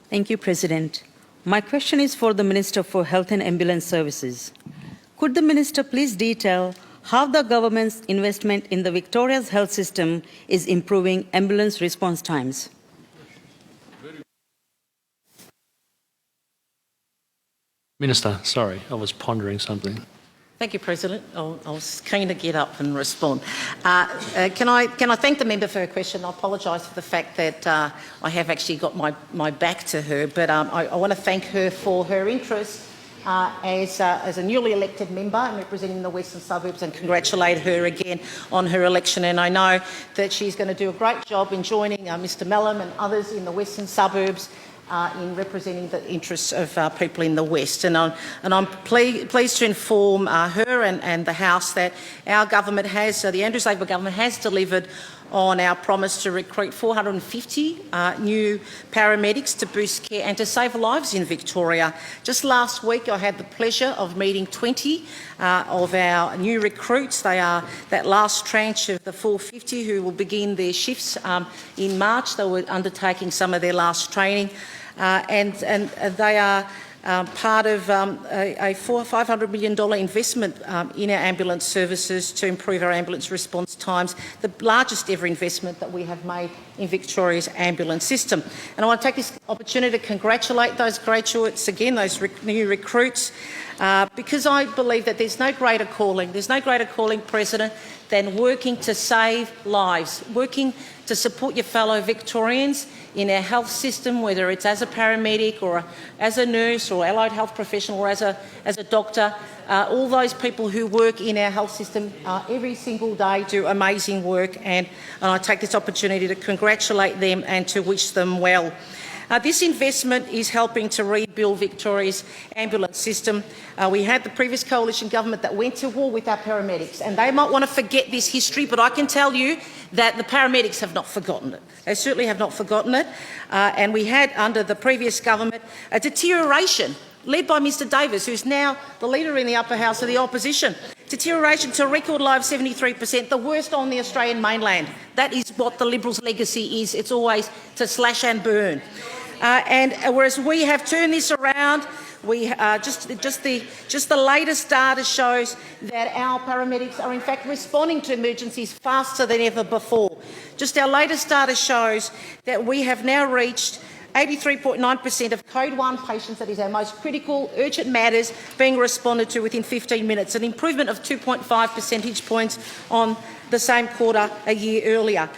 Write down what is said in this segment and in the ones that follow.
Thank you, President. My question is for the Minister for Health and Ambulance Services. Could the Minister please detail how the government's investment in the Victoria's health system is improving ambulance response times? Minister, sorry, I was pondering something. Thank you, President. I was keen to get up and respond. Can I thank the member for her question? I apologise for the fact that I have actually got my back to her, but I want to thank her for her interest as a newly elected member and representing the Western Suburbs, and congratulate her again on her election. And I know that she's going to do a great job in joining Mr Mellom and others in the Western Suburbs in representing the interests of people in the West. And I'm pleased to inform her and the House that our government has, the Andrews Labor government has delivered on our promise to recruit 450 new paramedics to boost care and to save lives in Victoria. Just last week I had the pleasure of meeting 20 of our new recruits. They are that last tranche of the 450 who will begin their shifts in March. They were undertaking some of their last training. And they are part of a $500 million investment in our ambulance services to improve our ambulance response times, the largest ever investment that we have made in Victoria's ambulance system. And I want to take this opportunity to congratulate those graduates again, those new recruits, because I believe that there's no greater calling, President, than working to save lives, working to support your fellow Victorians in our health system, whether it's as a paramedic or as a nurse or allied health professional or as a doctor. All those people who work in our health system every single day do amazing work, and I take this opportunity to congratulate them and to wish them well. This investment is helping to rebuild Victoria's ambulance system. We had the previous coalition government that went to war with our paramedics, and they might want to forget this history, but I can tell you that the paramedics have not forgotten it. They certainly have not forgotten it. And we had, under the previous government, a deterioration led by Mr Davis, who's now the leader in the upper house of the opposition. Deterioration to a record low of 73%, the worst on the Australian mainland. That is what the Liberals' legacy is. It's always to slash and burn. And whereas we have turned this around, we just the latest data shows that our paramedics are in fact responding to emergencies faster than ever before. Just our latest data shows that we have now reached 83.9% of Code 1 patients, that is our most critical, urgent matters, being responded to within 15 minutes, an improvement of 2.5 percentage points on the same quarter a year earlier.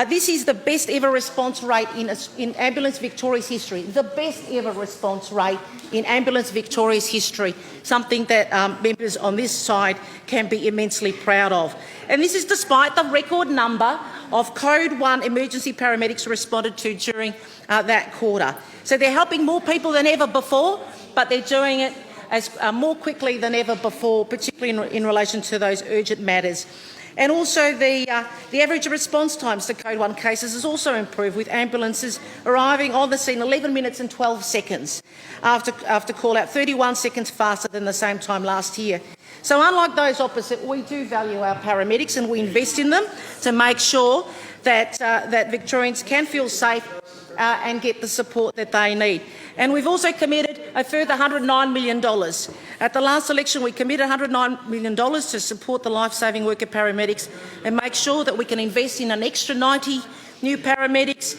This is the best ever response rate in Ambulance Victoria's history, the best ever response rate in Ambulance Victoria's history, something that members on this side can be immensely proud of. And this is despite the record number of Code 1 emergency paramedics responded to during that quarter. So they're helping more people than ever before, but they're doing it more quickly than ever before, particularly in relation to those urgent matters. And also the average response times to Code 1 cases has also improved, with ambulances arriving on the scene 11 minutes and 12 seconds after call-out, 31 seconds faster than the same time last year. So unlike those opposite, we do value our paramedics and we invest in them to make sure that, that Victorians can feel safe and get the support that they need. And we've also committed a further $109 million. At the last election, we committed $109 million to support the life-saving work of paramedics and make sure that we can invest in an extra 90 new paramedics,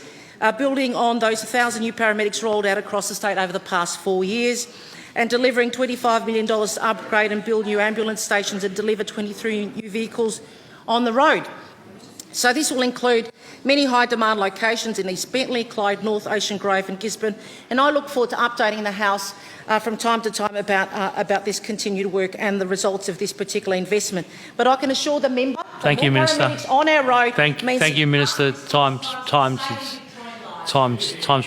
building on those 1,000 new paramedics rolled out across the state over the past 4 years, and delivering $25 million to upgrade and build new ambulance stations and deliver 23 new vehicles on the road. So this will include many high-demand locations in East Bentley, Clyde North, Ocean Grove and Gisborne, and I look forward to updating the House from time to time about this continued work and the results of this particular investment. But I can assure the member Thank you, Minister. On our road Thank you, Minister. Time's